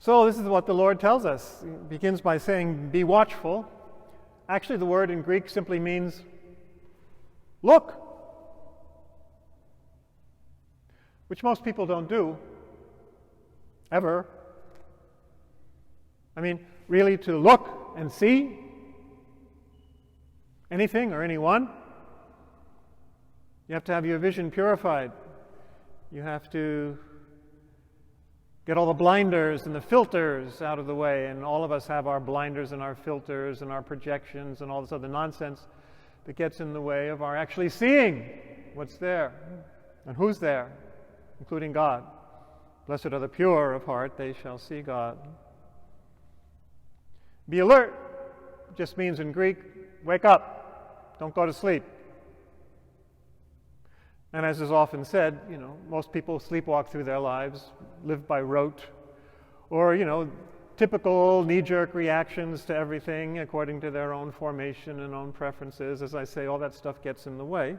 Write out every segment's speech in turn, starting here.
So this is what the Lord tells us. He begins by saying, be watchful. Actually, the word in Greek simply means look, which most people don't do, ever. I mean, really to look and see anything or anyone, you have to have your vision purified. You have to get all the blinders and the filters out of the way, and all of us have our blinders and our filters and our projections and all this other nonsense that gets in the way of our actually seeing what's there and who's there, including God. Blessed are the pure of heart, they shall see God. Be alert just means in Greek, wake up, don't go to sleep. And as is often said, most people sleepwalk through their lives, live by rote, or, typical knee-jerk reactions to everything according to their own formation and own preferences. As I say, all that stuff gets in the way.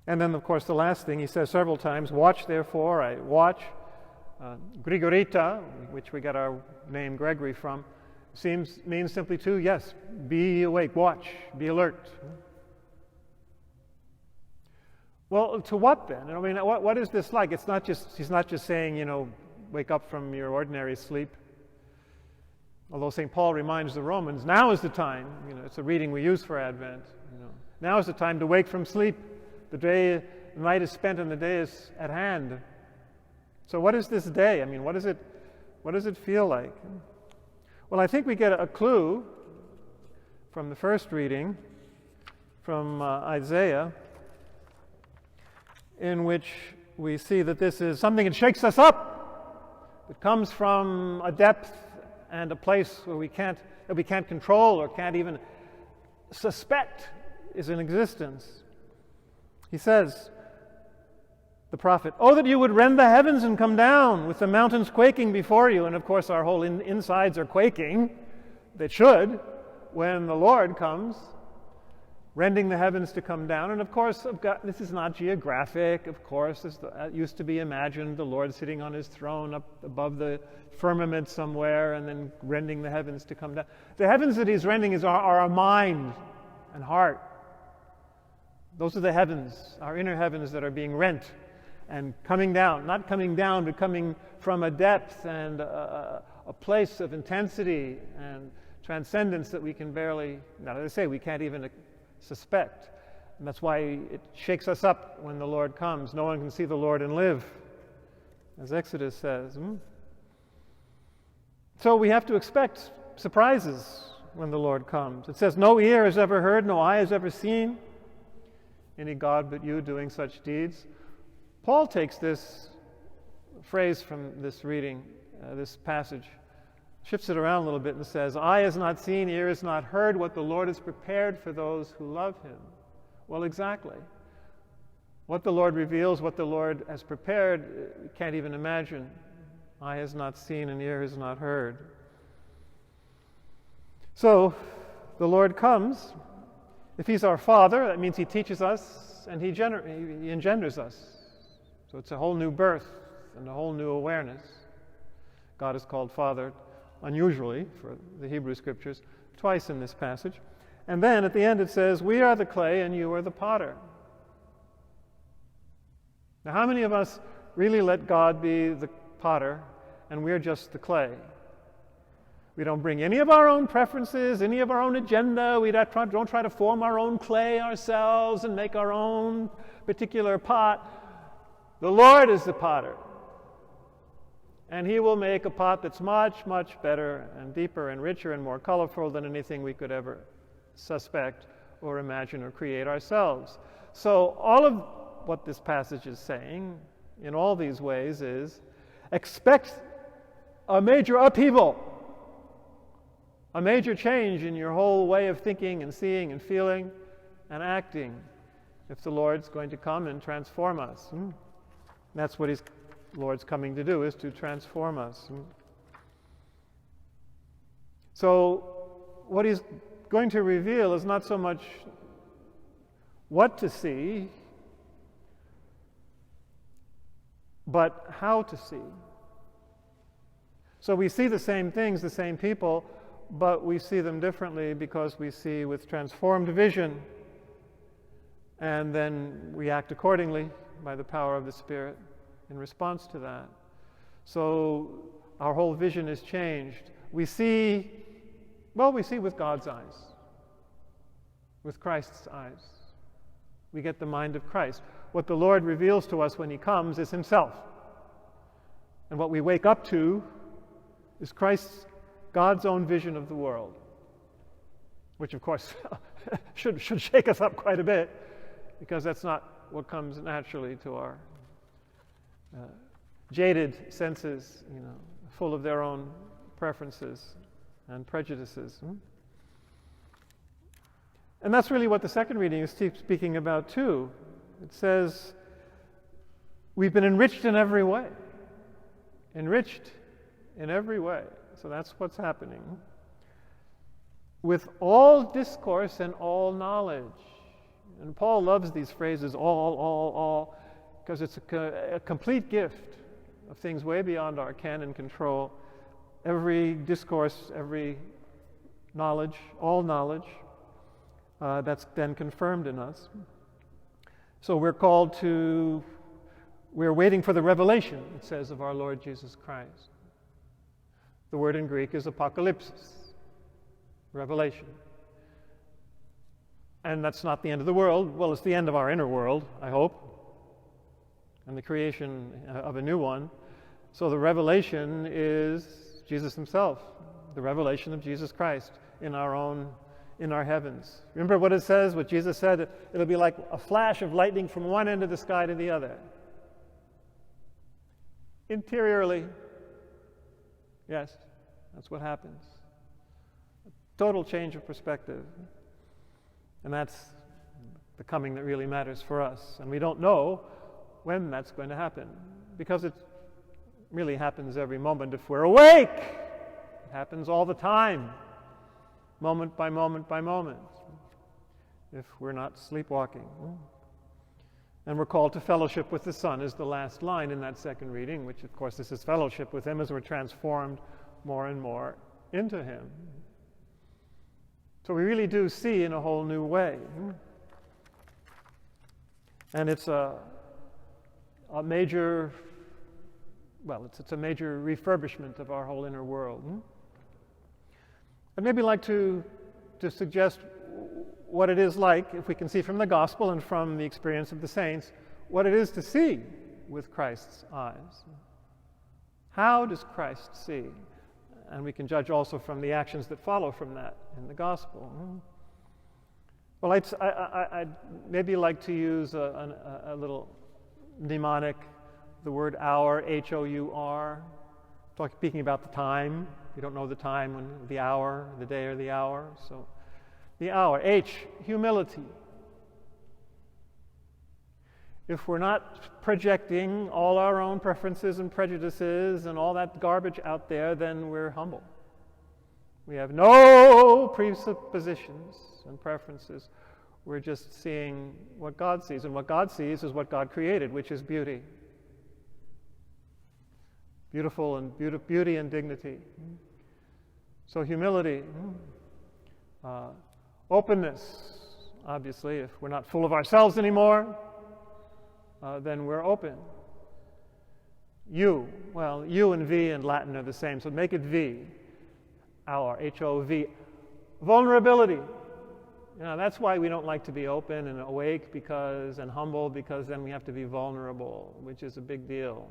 And then, of course, the last thing he says several times, watch therefore, I watch. Grigorita, which we get our name Gregory from, means simply to, yes, be awake, watch, be alert. Well, to what then? I mean, what is this like? He's not just saying, wake up from your ordinary sleep. Although St. Paul reminds the Romans, now is the time, it's a reading we use for Advent. Now is the time to wake from sleep. The night is spent and the day is at hand. So what is this day? I mean, what does it feel like? Well, I think we get a clue from the first reading from Isaiah, in which we see that this is something that shakes us up. It comes from a depth and a place where we can't control or can't even suspect is in existence. He says, the prophet, "Oh, that you would rend the heavens and come down, with the mountains quaking before you." And of course our whole insides are quaking. They should, when the Lord comes, rending the heavens to come down. And of course, this is not geographic. Of course, it used to be imagined, the Lord sitting on his throne up above the firmament somewhere and then rending the heavens to come down. The heavens that he's rending are our mind and heart. Those are the heavens, our inner heavens, that are being rent and coming down. Not coming down, but coming from a depth and a place of intensity and transcendence that we can barely, now as I say, we can't even suspect. And that's why it shakes us up when the Lord comes. No one can see the Lord and live, as Exodus says. So we have to expect surprises when the Lord comes. It says, "No ear has ever heard, no eye has ever seen any God but you doing such deeds." Paul takes this phrase from this reading, this passage, shifts it around a little bit and says, "Eye has not seen, ear has not heard what the Lord has prepared for those who love him." Well, exactly. What the Lord reveals, what the Lord has prepared, you can't even imagine. Eye has not seen and ear has not heard. So, the Lord comes. If he's our Father, that means he teaches us and he engenders us. So it's a whole new birth and a whole new awareness. God is called Father, unusually for the Hebrew Scriptures, twice in this passage. And then at the end it says, "We are the clay and you are the potter." Now, how many of us really let God be the potter and we're just the clay? We don't bring any of our own preferences, any of our own agenda. We don't try to form our own clay ourselves and make our own particular pot. The Lord is the potter. And he will make a pot that's much, much better and deeper and richer and more colorful than anything we could ever suspect or imagine or create ourselves. So all of what this passage is saying in all these ways is, expect a major upheaval, a major change in your whole way of thinking and seeing and feeling and acting if the Lord's going to come and transform us. That's what the Lord's coming to do, is to transform us. So what he's going to reveal is not so much what to see, but how to see. So we see the same things, the same people, but we see them differently because we see with transformed vision, and then we act accordingly by the power of the Spirit in response to that. So our whole vision is changed. We see with God's eyes, with Christ's eyes. We get the mind of Christ. What the Lord reveals to us when He comes is Himself. And what we wake up to is God's own vision of the world, which of course should shake us up quite a bit, because that's not what comes naturally to our jaded senses, full of their own preferences and prejudices. And that's really what the second reading is speaking about too. It says, we've been enriched in every way. Enriched in every way. So that's what's happening. With all discourse and all knowledge. And Paul loves these phrases, all, because it's a complete gift of things way beyond our ken and control. Every discourse, every knowledge, all knowledge, that's then confirmed in us. So we're waiting for the revelation, it says, of our Lord Jesus Christ. The word in Greek is apocalypsis, revelation. And that's not the end of the world. Well, it's the end of our inner world, I hope, and the creation of a new one. So the revelation is Jesus Himself, the revelation of Jesus Christ in our heavens. Remember what it says, what Jesus said? It'll be like a flash of lightning from one end of the sky to the other. Interiorly, yes, that's what happens. A total change of perspective. And that's the coming that really matters for us. And we don't know when that's going to happen, because it really happens every moment if we're awake. It happens all the time, moment by moment by moment, if we're not sleepwalking. And we're called to fellowship with the Son is the last line in that second reading, which of course this is fellowship with Him as we're transformed more and more into Him. So we really do see in a whole new way. And it's a major refurbishment of our whole inner world. I'd maybe like to suggest what it is like, if we can see from the gospel and from the experience of the saints, what it is to see with Christ's eyes. How does Christ see? And we can judge also from the actions that follow from that in the gospel. Well, I'd maybe like to use a little mnemonic, the word hour, H-O-U-R, speaking about the time. We don't know the time, when the hour, the day or the hour. So the hour. H, humility. If we're not projecting all our own preferences and prejudices and all that garbage out there, then we're humble. We have no presuppositions and preferences. We're just seeing what God sees. And what God sees is what God created, which is beauty. Beautiful and beauty and dignity. So humility. Openness. Obviously, if we're not full of ourselves anymore, then we're open. U and V in Latin are the same, so make it V. Our, H-O-V. Vulnerability. That's why we don't like to be open and awake and humble, because then we have to be vulnerable, which is a big deal.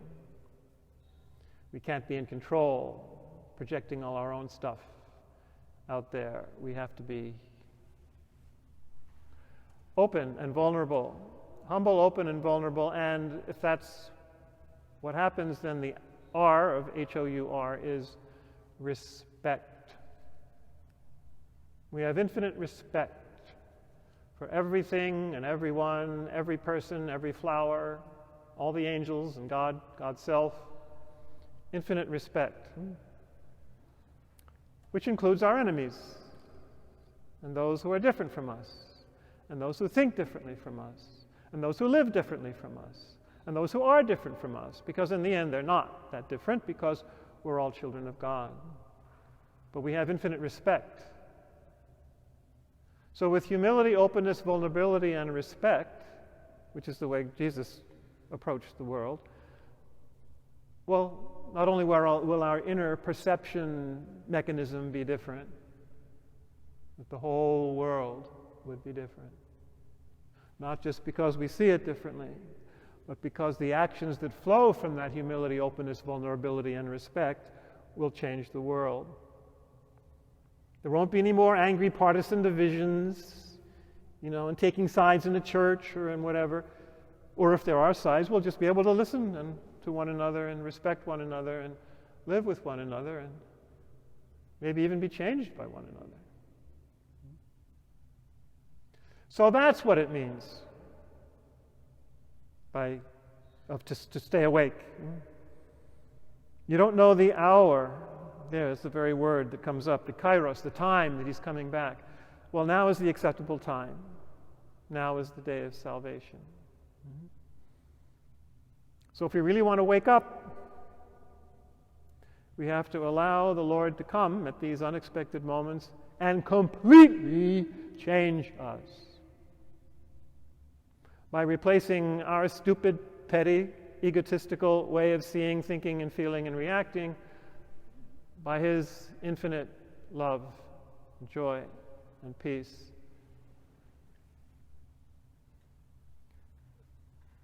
We can't be in control, projecting all our own stuff out there. We have to be open and vulnerable. Humble, open, and vulnerable. And if that's what happens, then the R of H-O-U-R is respect. We have infinite respect for everything and everyone, every person, every flower, all the angels and God, God's self. Infinite respect, which includes our enemies and those who are different from us, and those who think differently from us, and those who live differently from us, and those who are different from us, because in the end they're not that different, because we're all children of God. But we have infinite respect. So with humility, openness, vulnerability, and respect, which is the way Jesus approached the world, well, not only will our inner perception mechanism be different, but the whole world would be different. Not just because we see it differently, but because the actions that flow from that humility, openness, vulnerability, and respect will change the world. There won't be any more angry partisan divisions, and taking sides in the church or in whatever. Or if there are sides, we'll just be able to listen to one another and respect one another and live with one another and maybe even be changed by one another. So that's what it means to stay awake. You don't know the hour. There's the very word that comes up, the kairos, the time that he's coming back. Well, now is the acceptable time. Now is the day of salvation. So if we really want to wake up, we have to allow the Lord to come at these unexpected moments and completely change us. By replacing our stupid, petty, egotistical way of seeing, thinking, and feeling and reacting by his infinite love, joy, and peace.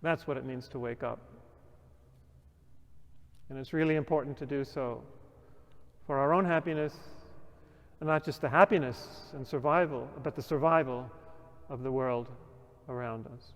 That's what it means to wake up. And it's really important to do so for our own happiness, and not just the happiness and survival, but the survival of the world around us.